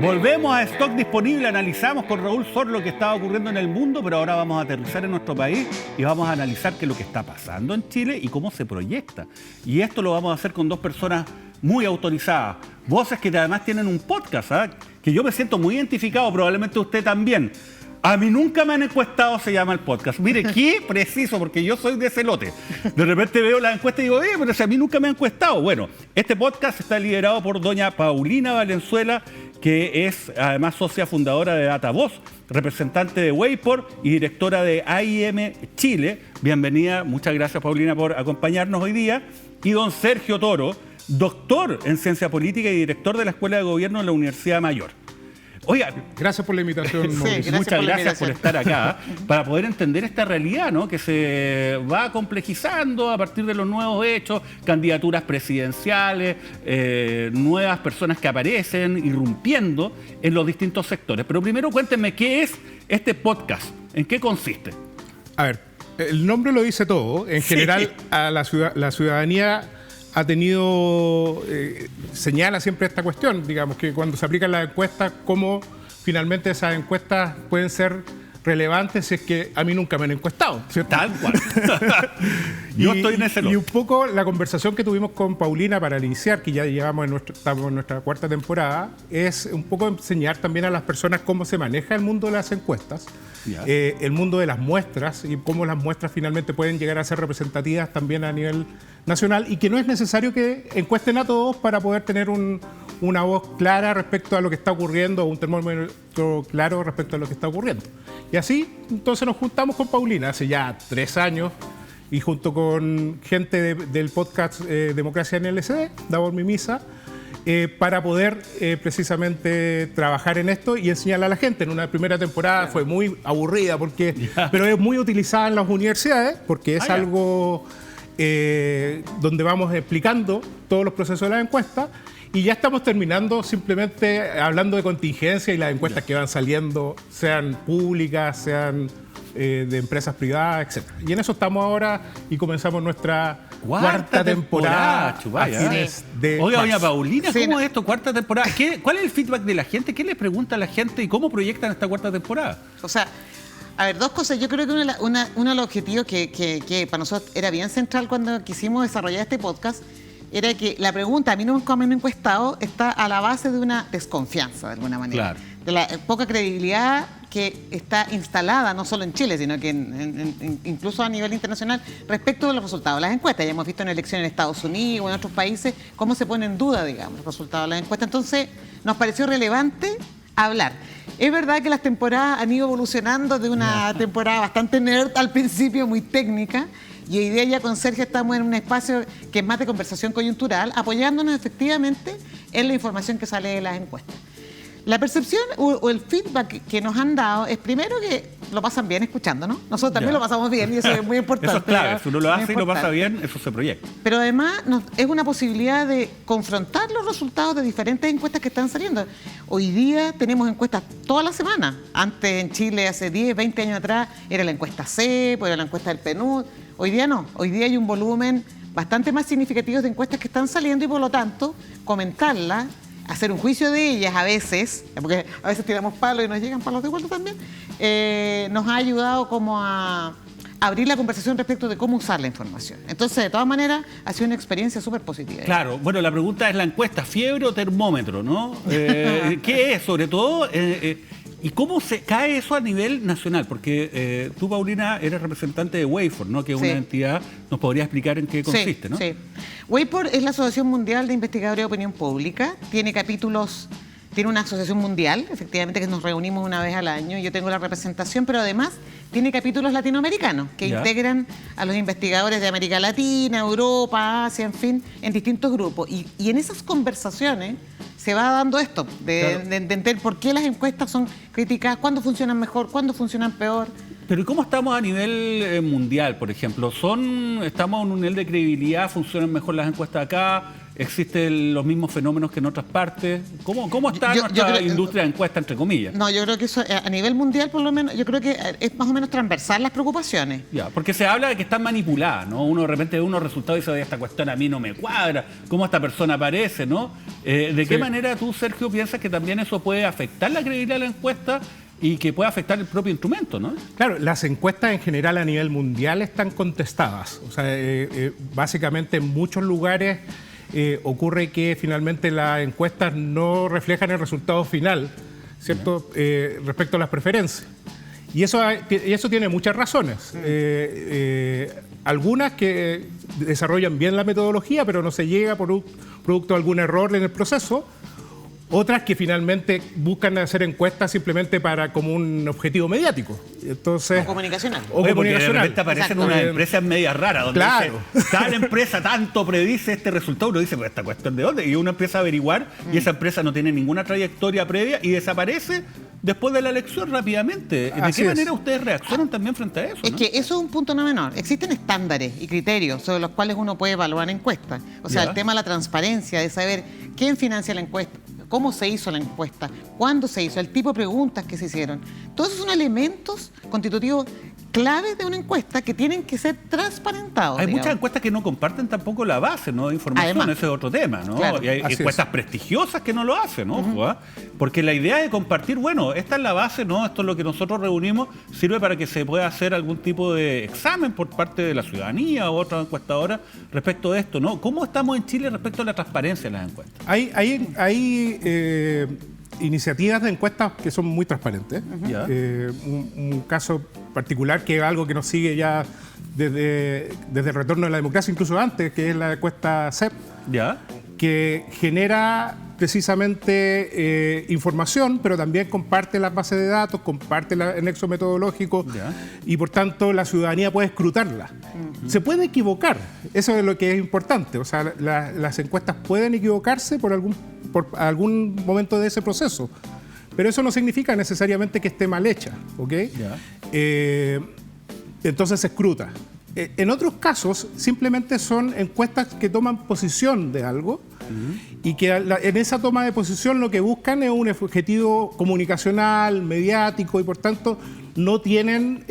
Volvemos a Stock Disponible, analizamos con Raúl Sor lo que estaba ocurriendo en el mundo, pero ahora vamos a aterrizar en nuestro país y vamos a analizar qué es lo que está pasando en Chile y cómo se proyecta. Y esto lo vamos a hacer con dos personas muy autorizadas, voces que además tienen un podcast, ¿eh? Que yo me siento muy identificado, probablemente usted también. A mí nunca me han encuestado, se llama el podcast. Mire, qué preciso, porque yo soy de ese lote. De repente veo la encuesta y digo, pero si a mí nunca me han encuestado. Bueno, este podcast está liderado por doña Paulina Valenzuela, que es además socia fundadora de DataVoz, representante de Wayport y directora de AIM Chile. Bienvenida, muchas gracias Paulina por acompañarnos hoy día. Y don Sergio Toro, doctor en Ciencia Política y director de la Escuela de Gobierno de la Universidad Mayor. Oiga, gracias por la invitación. Sí, muchas gracias por estar acá para poder entender esta realidad, ¿no? Que se va complejizando a partir de los nuevos hechos, candidaturas presidenciales, nuevas personas que aparecen, irrumpiendo en los distintos sectores. Pero primero cuéntenme, ¿qué es este podcast? ¿En qué consiste? A ver, el nombre lo dice todo. En general, a la ciudadanía ha tenido, señala siempre esta cuestión, digamos, que cuando se aplican las encuestas, cómo finalmente esas encuestas pueden ser relevantes si es que a mí nunca me han encuestado, ¿cierto? Tal cual. Yo estoy en ese lote. Y un poco la conversación que tuvimos con Paulina para iniciar, que ya llevamos estamos en nuestra cuarta temporada, es un poco enseñar también a las personas cómo se maneja el mundo de las encuestas, el mundo de las muestras y cómo las muestras finalmente pueden llegar a ser representativas también a nivel nacional y que no es necesario que encuesten a todos para poder tener una voz clara respecto a lo que está ocurriendo, o un termómetro claro respecto a lo que está ocurriendo. Y así, entonces nos juntamos con Paulina hace ya 3 años y junto con gente del podcast Democracia en LSD, Davor Mimisa, para poder precisamente trabajar en esto y enseñarle a la gente. En una primera temporada fue muy aburrida, pero es muy utilizada en las universidades porque es algo donde vamos explicando todos los procesos de la encuesta. Y ya estamos terminando simplemente hablando de contingencia y las encuestas que van saliendo, sean públicas, sean de empresas privadas, etc. Y en eso estamos ahora y comenzamos nuestra cuarta temporada. Oiga, doña Paulina, ¿cómo es esto? Cuarta temporada. ¿Cuál es el feedback de la gente? ¿Qué le pregunta a la gente y cómo proyectan esta cuarta temporada? O sea, a ver, dos cosas. Yo creo que uno de los objetivos que para nosotros era bien central cuando quisimos desarrollar este podcast era que la pregunta, a mí nunca me han encuestado, está a la base de una desconfianza, de alguna manera. Claro. De la poca credibilidad que está instalada, no solo en Chile, sino que incluso a nivel internacional, respecto de los resultados de las encuestas. Ya hemos visto en elecciones en Estados Unidos o en otros países cómo se pone en duda, digamos, los resultados de las encuestas. Entonces, nos pareció relevante hablar. Es verdad que las temporadas han ido evolucionando de una temporada bastante nerd al principio, muy técnica, y hoy día ya con Sergio estamos en un espacio que es más de conversación coyuntural, apoyándonos efectivamente en la información que sale de las encuestas. La percepción o el feedback que nos han dado es primero que lo pasan bien escuchándonos. Nosotros también lo pasamos bien y eso es muy importante. Eso es clave. Si uno lo hace y lo pasa bien, eso se proyecta. Pero además es una posibilidad de confrontar los resultados de diferentes encuestas que están saliendo. Hoy día tenemos encuestas toda la semana. Antes en Chile, hace 10, 20 años atrás, era la encuesta CEP, era la encuesta del PNUD. Hoy día no. Hoy día hay un volumen bastante más significativo de encuestas que están saliendo y por lo tanto comentarlas, hacer un juicio de ellas a veces, porque a veces tiramos palos y nos llegan palos de vuelta también, nos ha ayudado como a abrir la conversación respecto de cómo usar la información. Entonces, de todas maneras, ha sido una experiencia súper positiva. Claro, bueno, la pregunta es la encuesta, ¿fiebre o termómetro, no? ¿Qué es, sobre todo? ¿Y cómo se cae eso a nivel nacional? Porque tú, Paulina, eres representante de Wayport, ¿no? Que es una entidad, nos podría explicar en qué consiste, ¿no? Sí. Wayport es la Asociación Mundial de Investigadores de Opinión Pública. Tiene capítulos, tiene una asociación mundial, efectivamente, que nos reunimos una vez al año. Yo tengo la representación, pero además tiene capítulos latinoamericanos que integran a los investigadores de América Latina, Europa, Asia, en fin, en distintos grupos. Y en esas conversaciones se va dando esto, de entender por qué las encuestas son criticadas, cuándo funcionan mejor, cuándo funcionan peor. Pero ¿y cómo estamos a nivel mundial, por ejemplo? ¿Estamos en un nivel de credibilidad? ¿Funcionan mejor las encuestas acá? ¿Existen los mismos fenómenos que en otras partes? ¿Cómo está nuestra industria de encuestas, entre comillas? No, yo creo que eso, a nivel mundial, por lo menos, yo creo que es más o menos transversal las preocupaciones. Ya, porque se habla de que están manipuladas, ¿no? Uno de repente ve unos resultados y dice, oye, esta cuestión a mí no me cuadra, ¿cómo esta persona aparece, no? ¿De qué manera tú, Sergio, piensas que también eso puede afectar la credibilidad de la encuesta y que puede afectar el propio instrumento, ¿no? Claro, las encuestas en general a nivel mundial están contestadas. O sea, básicamente en muchos lugares ocurre que finalmente las encuestas no reflejan el resultado final, ¿cierto? Respecto a las preferencias. Y eso tiene muchas razones. Algunas que desarrollan bien la metodología, pero no se llega producto de algún error en el proceso. Otras que finalmente buscan hacer encuestas simplemente como un objetivo mediático. Entonces, o comunicacional. Oye, porque de repente aparecen unas empresas medias raras donde dice, tal empresa tanto predice este resultado. Uno dice, pues esta cuestión de dónde. Y uno empieza a averiguar y esa empresa no tiene ninguna trayectoria previa y desaparece después de la elección rápidamente. ¿De qué manera ustedes reaccionan también frente a eso? Es que eso es un punto no menor. Existen estándares y criterios sobre los cuales uno puede evaluar encuestas. O sea, el tema de la transparencia, de saber quién financia la encuesta, cómo se hizo la encuesta, cuándo se hizo, el tipo de preguntas que se hicieron. Todos esos son elementos constitutivos claves de una encuesta que tienen que ser transparentados. Hay muchas encuestas que no comparten tampoco la base, ¿no? de información. Además, ese es otro tema, ¿no? Claro, y hay encuestas prestigiosas que no lo hacen, ¿no? Porque la idea de compartir, bueno, esta es la base, ¿no? Esto es lo que nosotros reunimos, sirve para que se pueda hacer algún tipo de examen por parte de la ciudadanía o otras encuestadoras respecto de esto, ¿no? ¿Cómo estamos en Chile respecto a la transparencia de las encuestas? Hay iniciativas de encuestas que son muy transparentes. Un caso particular que es algo que nos sigue ya desde el retorno de la democracia, incluso antes, que es la encuesta CEP, que genera precisamente información, pero también comparte las bases de datos, comparte el nexo metodológico y por tanto la ciudadanía puede escrutarla. Se puede equivocar, eso es lo que es importante, o sea, las encuestas pueden equivocarse por algún momento de ese proceso, pero eso no significa necesariamente que esté mal hecha, ¿ok? Entonces se escruta. En otros casos simplemente son encuestas que toman posición de algo y que en esa toma de posición lo que buscan es un objetivo comunicacional, mediático y por tanto no tienen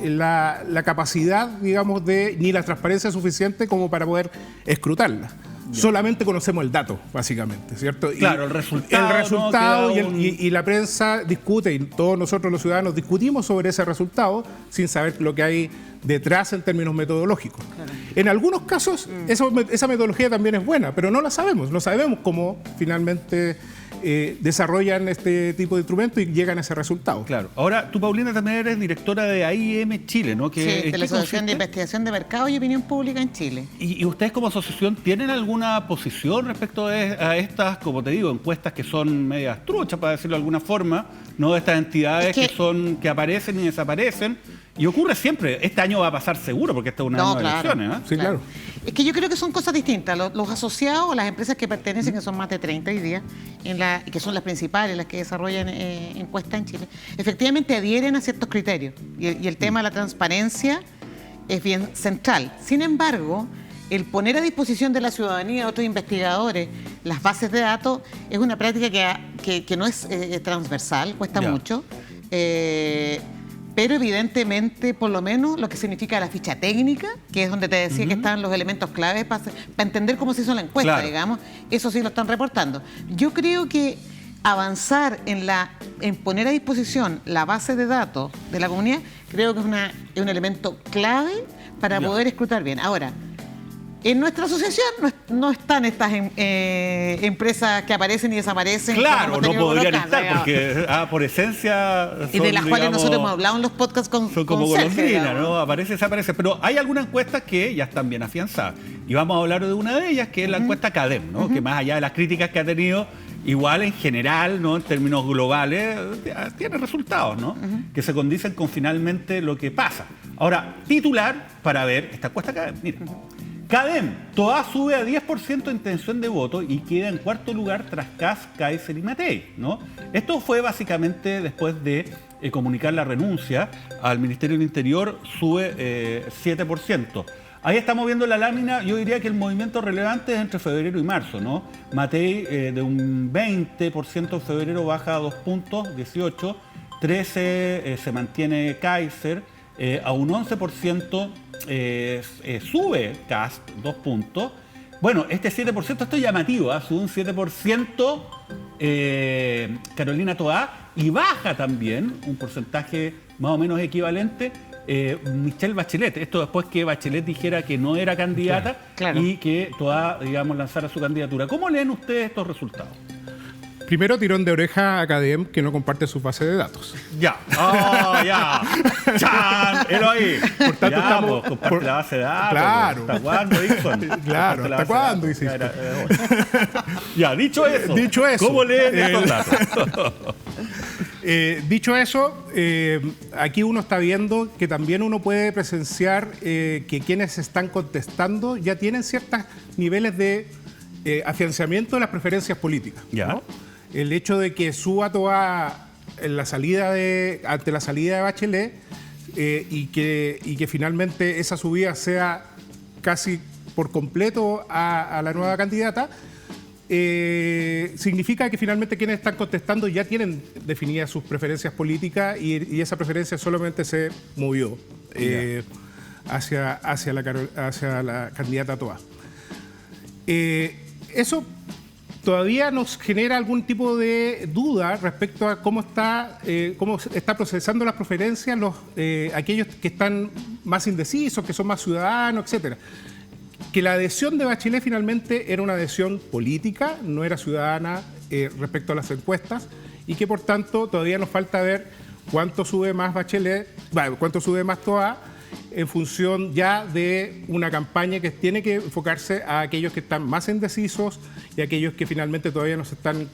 la capacidad, digamos, ni la transparencia suficiente como para poder escrutarla. Solamente conocemos el dato, básicamente, ¿cierto? Claro, el resultado y la prensa discute, y todos nosotros los ciudadanos discutimos sobre ese resultado sin saber lo que hay detrás en términos metodológicos. Claro. En algunos casos esa metodología también es buena, pero no sabemos cómo finalmente desarrollan este tipo de instrumentos y llegan a ese resultado. Claro. Ahora, tú, Paulina, también eres directora de AIM Chile, ¿no? Sí, de la Asociación de Investigación de Mercado y Opinión Pública en Chile. ¿Y ustedes como asociación tienen alguna posición respecto a estas, como te digo, encuestas que son medias truchas, para decirlo de alguna forma, ¿no? De estas entidades que aparecen y desaparecen? Y ocurre siempre. Este año va a pasar seguro, porque esta es una de las elecciones, ¿eh? Sí, claro. Es que yo creo que son cosas distintas. Los asociados, las empresas que pertenecen, que son más de 30 hoy día, que son las principales, las que desarrollan encuestas en Chile, efectivamente adhieren a ciertos criterios. Y el tema de la transparencia es bien central. Sin embargo, el poner a disposición de la ciudadanía, de otros investigadores, las bases de datos, es una práctica que no es transversal, cuesta mucho. Pero evidentemente, por lo menos, lo que significa la ficha técnica, que es donde te decía que están los elementos claves para entender cómo se hizo la encuesta, digamos, eso sí lo están reportando. Yo creo que avanzar en poner a disposición la base de datos de la comunidad, creo que es un elemento clave para poder escrutar bien. Ahora, en nuestra asociación no están estas empresas que aparecen y desaparecen. Claro, no podrían estar porque por esencia son, y de las cuales nosotros hemos hablado en los podcasts son como golondrinas, ¿no? Aparece, desaparece. Pero hay algunas encuestas que ya están bien afianzadas. Y vamos a hablar de una de ellas, que es la encuesta CADEM, ¿no? Que más allá de las críticas que ha tenido, igual en general, ¿no? En términos globales, tiene resultados, ¿no? Que se condicen con finalmente lo que pasa. Ahora, titular para ver esta encuesta CADEM. Mira. CADEM, Toá sube a 10% de intención de voto y queda en cuarto lugar tras Kast, Kaiser y Matei, ¿no? Esto fue básicamente después de comunicar la renuncia al Ministerio del Interior, sube 7%. Ahí estamos viendo la lámina. Yo diría que el movimiento relevante es entre febrero y marzo, ¿no? Matei de un 20% en febrero baja a 2 puntos, 18. 13 se mantiene Kaiser, a un 11% sube Kast, 2 puntos. Bueno, este 7%, esto es llamativo, sube un 7% Carolina Toá, y baja también un porcentaje más o menos equivalente Michelle Bachelet. Esto después que Bachelet dijera que no era candidata, claro, y que Toá, digamos, lanzara su candidatura. ¿Cómo leen ustedes estos resultados? Primero, tirón de oreja a CADEM, que no comparte su base de datos. Ya. ¡Oh, ya! ¡Chan! ¡Helo ahí! Por tanto, ya, estamos... pues, comparte la base de datos. Claro. ¿Hasta cuándo, Dixon? Claro, ¿hasta cuándo hiciste? Ya, dicho eso. Dicho eso. ¿Cómo leen estos datos? Dicho eso, aquí uno está viendo que también uno puede presenciar que quienes están contestando ya tienen ciertos niveles de afianzamiento de las preferencias políticas, Ya. ¿no? El hecho de que suba Toá ante la salida de Bachelet y que finalmente esa subida sea casi por completo a la nueva candidata, significa que finalmente quienes están contestando ya tienen definidas sus preferencias políticas y esa preferencia solamente se movió hacia la candidata Toá. Eso todavía nos genera algún tipo de duda respecto a cómo está procesando las preferencias aquellos que están más indecisos, que son más ciudadanos, etcétera. Que la adhesión de Bachelet finalmente era una adhesión política, no era ciudadana respecto a las encuestas, y que por tanto todavía nos falta ver cuánto sube más Bachelet, cuánto sube más Toá, en función ya de una campaña que tiene que enfocarse a aquellos que están más indecisos y aquellos que finalmente todavía no se están...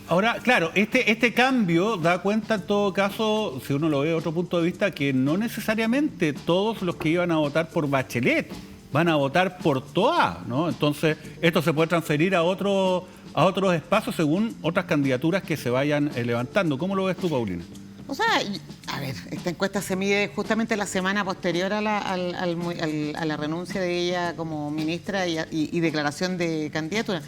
Ahora, claro, este cambio da cuenta en todo caso, si uno lo ve de otro punto de vista, que no necesariamente todos los que iban a votar por Bachelet van a votar por Toá, ¿no? Entonces, esto se puede transferir a otros espacios según otras candidaturas que se vayan levantando. ¿Cómo lo ves tú, Paulina? O sea, a ver, esta encuesta se mide justamente la semana posterior a la renuncia de ella como ministra y declaración de candidatura.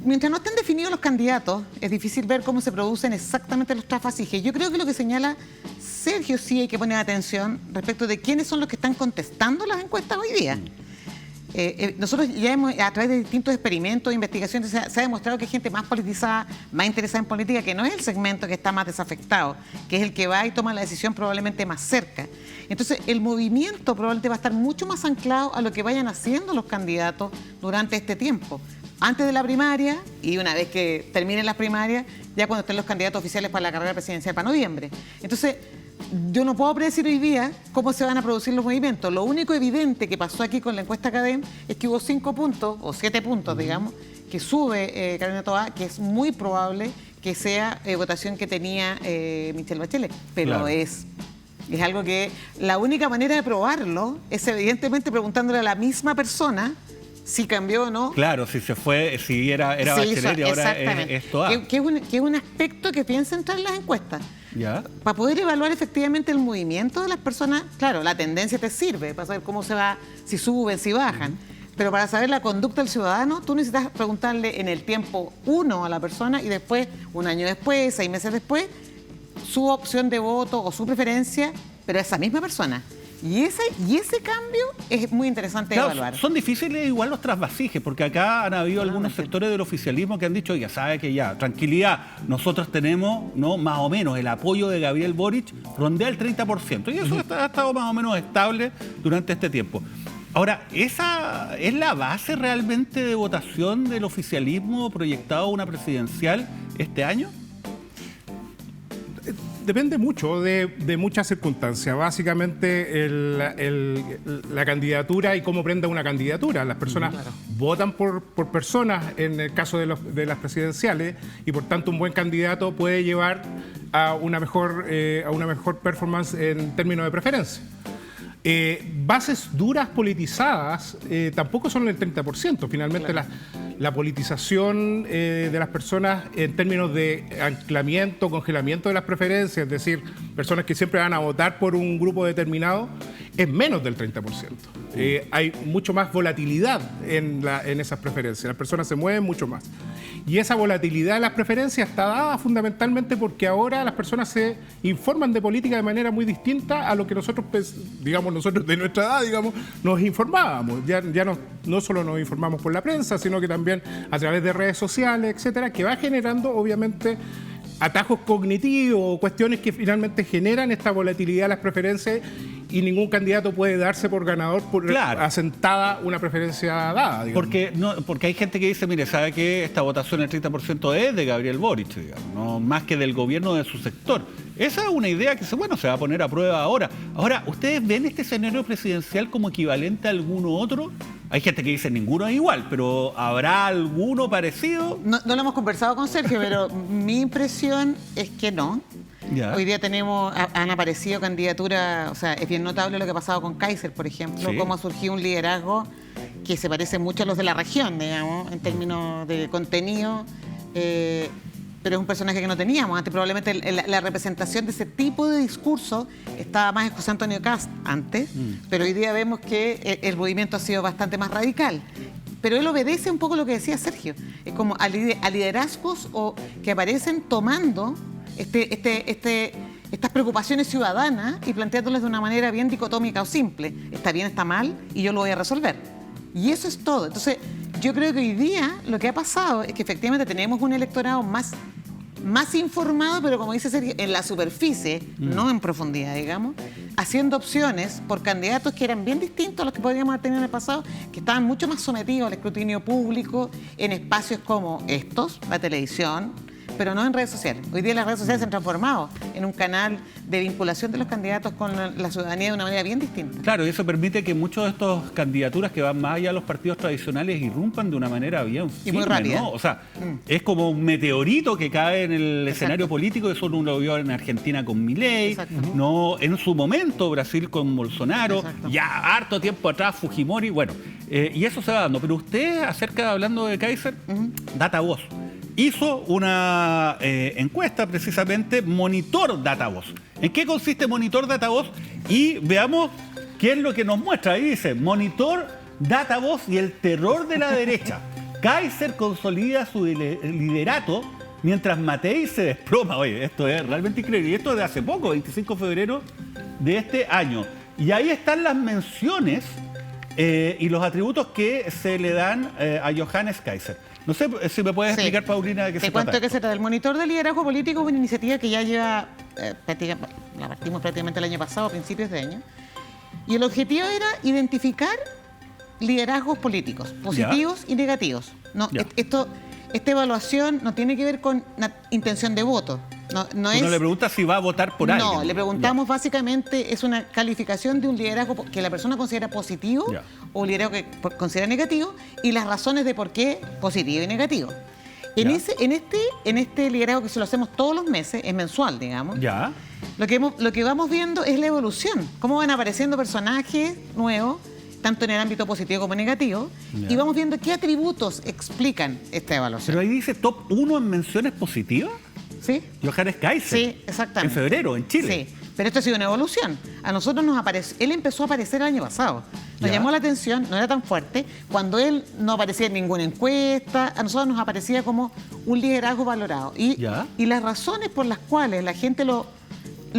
Mientras no estén definidos los candidatos, es difícil ver cómo se producen exactamente los trasvasijes. Yo creo que lo que señala Sergio sí hay que poner atención respecto de quiénes son los que están contestando las encuestas hoy día. Nosotros ya hemos, a través de distintos experimentos e investigaciones, se ha demostrado que hay gente más politizada, más interesada en política, que no es el segmento que está más desafectado, que es el que va y toma la decisión probablemente más cerca. Entonces, el movimiento probablemente va a estar mucho más anclado a lo que vayan haciendo los candidatos durante este tiempo. Antes de la primaria, y una vez que terminen las primarias, ya cuando estén los candidatos oficiales para la carrera presidencial para noviembre. Entonces, yo no puedo predecir hoy día cómo se van a producir los movimientos. Lo único evidente que pasó aquí con la encuesta CADEM es que hubo 5 puntos, o 7 puntos, digamos, que sube Carolina Toá, que es muy probable que sea votación que tenía Michelle Bachelet. Pero claro, es algo que la única manera de probarlo es evidentemente preguntándole a la misma persona si cambió o no. Claro, si se fue, si era Bachelet y ahora es Toá. Que es un aspecto que piensa entrar en las encuestas. ¿Ya? Para poder evaluar efectivamente el movimiento de las personas, claro, la tendencia te sirve para saber cómo se va, si suben, si bajan. Pero para saber la conducta del ciudadano, tú necesitas preguntarle en el tiempo 1 a la persona y después, un año después, 6 meses después, su opción de voto o su preferencia, pero a esa misma persona. Y ese cambio es muy interesante de evaluar. Son difíciles igual los trasvasijes, porque acá han habido algunos sectores del oficialismo que han dicho, ya sabe que ya, tranquilidad, nosotros tenemos, ¿no?, más o menos el apoyo de Gabriel Boric rondea el 30%. Y eso ha estado más o menos estable durante este tiempo. Ahora, ¿esa es la base realmente de votación del oficialismo proyectado a una presidencial este año? Depende mucho de muchas circunstancias. Básicamente la candidatura y cómo prenda una candidatura. Las personas votan por personas en el caso de las presidenciales y por tanto un buen candidato puede llevar a una mejor performance en términos de preferencia. Bases duras politizadas tampoco son el 30%. Finalmente la politización de las personas en términos de anclamiento, congelamiento de las preferencias, es decir, personas que siempre van a votar por un grupo determinado, es menos del 30%. Hay mucho más volatilidad en esas preferencias. Las personas se mueven mucho más. Y esa volatilidad de las preferencias está dada fundamentalmente porque ahora las personas se informan de política de manera muy distinta a lo que nosotros, nosotros de nuestra edad, nos informábamos. Ya no solo nos informamos por la prensa, sino que también a través de redes sociales, etcétera, que va generando, obviamente, atajos cognitivos, cuestiones que finalmente generan esta volatilidad de las preferencias y ningún candidato puede darse por ganador por asentada una preferencia dada. Porque hay gente que dice, mire, ¿sabe qué? Esta votación del 30% es de Gabriel Boric, no más que del gobierno de su sector. Esa es una idea que se va a poner a prueba ahora. Ahora, ¿ustedes ven este escenario presidencial como equivalente a alguno otro? Hay gente que dice ninguno es igual, pero ¿habrá alguno parecido? No lo hemos conversado con Sergio, pero mi impresión es que no. Ya. Hoy día han aparecido candidaturas, o sea, es bien notable lo que ha pasado con Kaiser, por ejemplo, cómo ha surgido un liderazgo que se parece mucho a los de la región, digamos, en términos de contenido, pero es un personaje que no teníamos. Antes probablemente la representación de ese tipo de discurso estaba más en José Antonio Kast antes, pero hoy día vemos que el movimiento ha sido bastante más radical. Pero él obedece un poco lo que decía Sergio, es como a liderazgos que aparecen tomando estas preocupaciones ciudadanas y planteándolas de una manera bien dicotómica o simple. Está bien, está mal, y yo lo voy a resolver. Y eso es todo. Entonces, yo creo que hoy día lo que ha pasado es que efectivamente tenemos un electorado más informado, pero como dice Sergio, en la superficie, no en profundidad, digamos, haciendo opciones por candidatos que eran bien distintos a los que podríamos haber tenido en el pasado, que estaban mucho más sometidos al escrutinio público en espacios como estos, la televisión, pero no en redes sociales. Hoy día las redes sociales se han transformado en un canal de vinculación de los candidatos con la ciudadanía de una manera bien distinta. Claro, y eso permite que muchas de estas candidaturas que van más allá de los partidos tradicionales irrumpan de una manera bien firme, y muy rápida, ¿no? O sea, es como un meteorito que cae en el escenario político. Eso uno lo vio en Argentina con Milei, no, en su momento Brasil con Bolsonaro, ya harto tiempo atrás Fujimori, bueno, y eso se va dando. Pero usted, hablando de Kaiser, DataVoz hizo una encuesta, precisamente, Monitor DataVoz. ¿En qué consiste Monitor DataVoz? Y veamos qué es lo que nos muestra. Ahí dice, Monitor DataVoz y el terror de la derecha. Kaiser consolida su liderato mientras Matei se desploma. Oye, esto es realmente increíble. Y esto es de hace poco, 25 de febrero de este año. Y ahí están las menciones y los atributos que se le dan a Johannes Kaiser. No sé si me puedes explicar, Paulina, de qué se trata. Te cuento de qué se trata. El Monitor de Liderazgo Político es una iniciativa que ya lleva, la partimos prácticamente el año pasado, a principios de año, y el objetivo era identificar liderazgos políticos, positivos y negativos. No, esta evaluación no tiene que ver con intención de voto. No le pregunta si va a votar por alguien. No, le preguntamos básicamente, es una calificación de un liderazgo que la persona considera positivo o un liderazgo que considera negativo y las razones de por qué positivo y negativo. En este liderazgo que se lo hacemos todos los meses, es mensual, digamos, lo que vamos viendo es la evolución, cómo van apareciendo personajes nuevos, tanto en el ámbito positivo como negativo, y vamos viendo qué atributos explican esta evaluación. Pero ahí dice top 1 en menciones positivas. ¿Sí? Johannes Kaiser. Sí, exactamente. En febrero, en Chile. Sí, pero esto ha sido una evolución. A nosotros él empezó a aparecer el año pasado. Nos llamó la atención, no era tan fuerte. Cuando él no aparecía en ninguna encuesta, a nosotros nos aparecía como un liderazgo valorado. Y las razones por las cuales la gente lo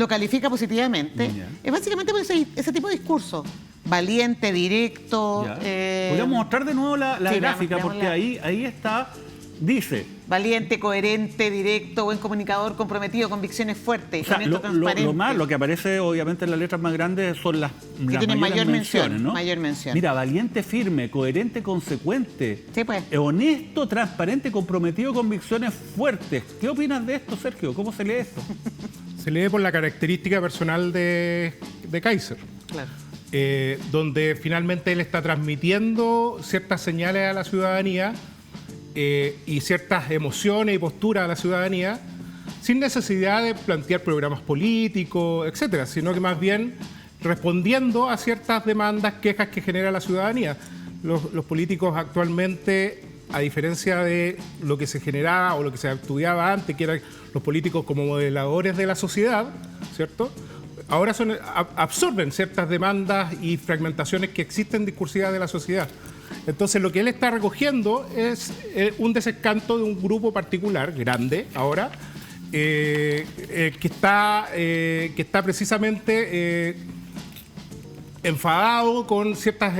califica positivamente es básicamente por ese tipo de discurso. Valiente, directo. Podríamos mostrar de nuevo la gráfica, porque ahí está. Dice, valiente, coherente, directo, buen comunicador, comprometido, convicciones fuertes, honesto, transparente. Lo que aparece obviamente en las letras más grandes son las tienen mayor mención, ¿no? Mayor mención. Mira, valiente, firme, coherente, consecuente, pues. Honesto, transparente, comprometido, convicciones fuertes. ¿Qué opinas de esto, Sergio? ¿Cómo se lee esto? Se lee por la característica personal de Kaiser. Claro. Donde finalmente él está transmitiendo ciertas señales a la ciudadanía y ciertas emociones y posturas a la ciudadanía sin necesidad de plantear programas políticos, etcétera, sino que más bien respondiendo a ciertas demandas, quejas que genera la ciudadanía. Los políticos actualmente, a diferencia de lo que se generaba o lo que se estudiaba antes, que eran los políticos como modeladores de la sociedad, ¿cierto? Ahora absorben ciertas demandas y fragmentaciones que existen discursivas de la sociedad. Entonces, lo que él está recogiendo es un desencanto de un grupo particular, grande, ahora, que está precisamente enfadado con ciertas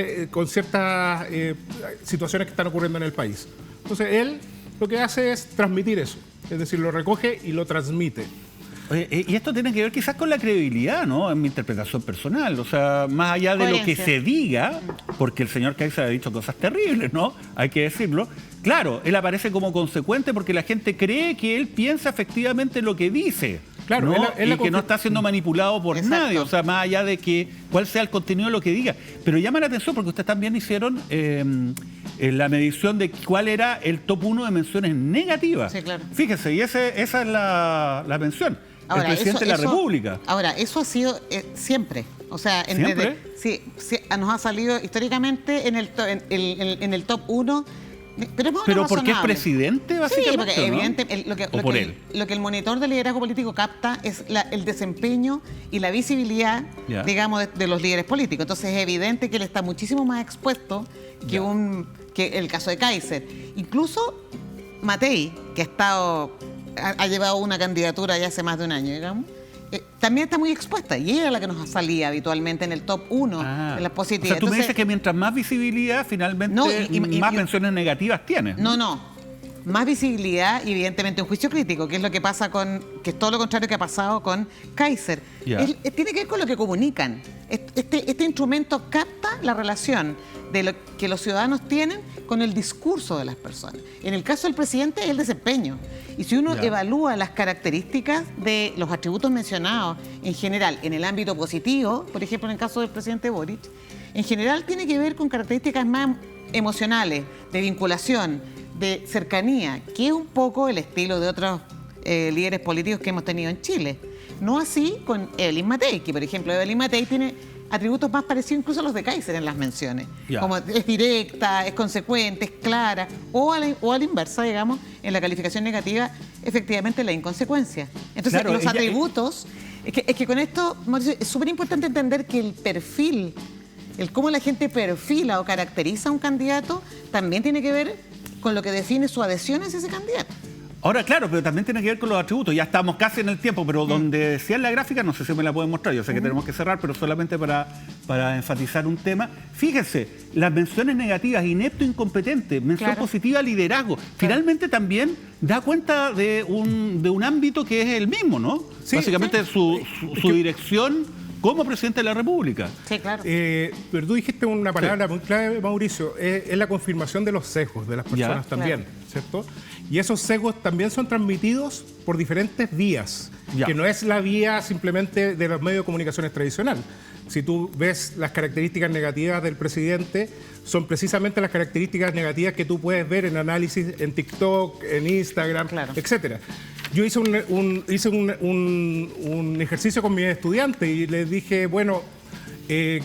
situaciones que están ocurriendo en el país. Entonces, él lo que hace es transmitir eso, es decir, lo recoge y lo transmite. Oye, y esto tiene que ver quizás con la credibilidad, ¿no? En mi interpretación personal. O sea, más allá de lo que se diga, porque el señor Kaiser ha dicho cosas terribles, ¿no? Hay que decirlo. Claro, él aparece como consecuente porque la gente cree que él piensa efectivamente lo que dice. Claro, ¿no? Y que no está siendo manipulado por nadie, o sea, más allá de que cuál sea el contenido de lo que diga. Pero llama la atención porque ustedes también hicieron la medición de cuál era el top 1 de menciones negativas. Sí, claro. Fíjese, y esa es la mención. Ahora, el presidente de la República. Ahora, eso ha sido siempre. O sea, ¿Siempre? Sí, nos ha salido históricamente en el top 1. Pero porque es presidente, básicamente. Sí, porque ¿no? evidentemente lo que el monitor de liderazgo político capta es el desempeño y la visibilidad, digamos, de los líderes políticos. Entonces es evidente que él está muchísimo más expuesto que el caso de Kaiser. Incluso Matei, que ha llevado una candidatura ya hace más de un año, digamos, también está muy expuesta y ella era la que nos salía habitualmente en el top 1 de las positivas. O sea, tú me dices que mientras más visibilidad, finalmente más menciones negativas tienes. No. Más visibilidad y evidentemente un juicio crítico, que es lo que pasa que es todo lo contrario que ha pasado con Kaiser. Tiene que ver con lo que comunican. Este instrumento capta la relación de lo que los ciudadanos tienen con el discurso de las personas. En el caso del presidente es el desempeño. Y si uno evalúa las características de los atributos mencionados en general, en el ámbito positivo, por ejemplo en el caso del presidente Boric, en general tiene que ver con características más emocionales, de vinculación, de cercanía, que es un poco el estilo de otros líderes políticos que hemos tenido en Chile. No así con Evelyn Matei, que por ejemplo Evelyn Matei tiene atributos más parecidos incluso a los de Kaiser en las menciones. Como es directa, es consecuente, es clara, o a la inversa, digamos, en la calificación negativa, efectivamente la inconsecuencia. Entonces, los atributos, es que con esto, Mauricio, es súper importante entender que el perfil, el cómo la gente perfila o caracteriza a un candidato, también tiene que ver con lo que define su adhesión hacia ese candidato. Ahora, claro, pero también tiene que ver con los atributos. Ya estamos casi en el tiempo, pero donde decía en la gráfica, no sé si me la pueden mostrar, yo sé que tenemos que cerrar, pero solamente para enfatizar un tema. Fíjense, las menciones negativas, inepto, incompetente, mención positiva, liderazgo. Finalmente también da cuenta de un ámbito que es el mismo, ¿no? Sí, básicamente su dirección como presidente de la República. Sí, claro. Pero tú dijiste una palabra muy clave, Mauricio, es la confirmación de los sesgos de las personas también, ¿cierto? Y esos sesgos también son transmitidos por diferentes vías, que no es la vía simplemente de los medios de comunicaciones tradicional. Si tú ves las características negativas del presidente, son precisamente las características negativas que tú puedes ver en análisis en TikTok, en Instagram, etcétera. Yo hice un ejercicio con mis estudiantes y les dije, bueno,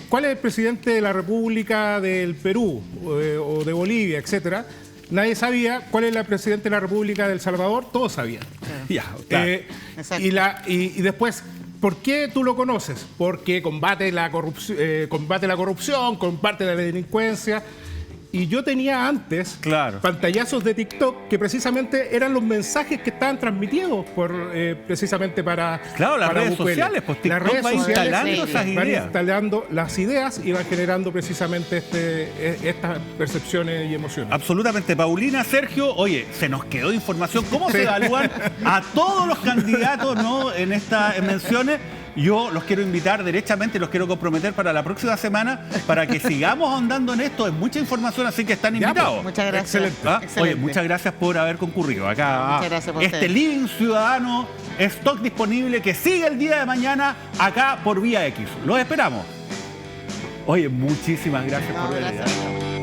¿cuál es el presidente de la República del Perú o de Bolivia, etcétera? Nadie sabía cuál es el presidente de la República de El Salvador, todos sabían. Y después, ¿por qué tú lo conoces? Porque combate la corrupción, combate la delincuencia. Y yo tenía antes pantallazos de TikTok que precisamente eran los mensajes que estaban transmitidos precisamente para las redes sociales, pues TikTok va instalando esas ideas. Van instalando las ideas y van generando precisamente estas percepciones y emociones. Absolutamente. Paulina, Sergio, oye, se nos quedó información. ¿Cómo se evalúan a todos los candidatos, ¿no? en estas menciones? Yo los quiero invitar derechamente, los quiero comprometer para la próxima semana para que sigamos ahondando en esto. Es mucha información, así que están invitados. Muchas gracias. Excelente. Oye, muchas gracias por haber concurrido acá. Muchas gracias por Living Ciudadano, stock disponible que sigue el día de mañana acá por Vía X. Los esperamos. Oye, muchísimas gracias por venir.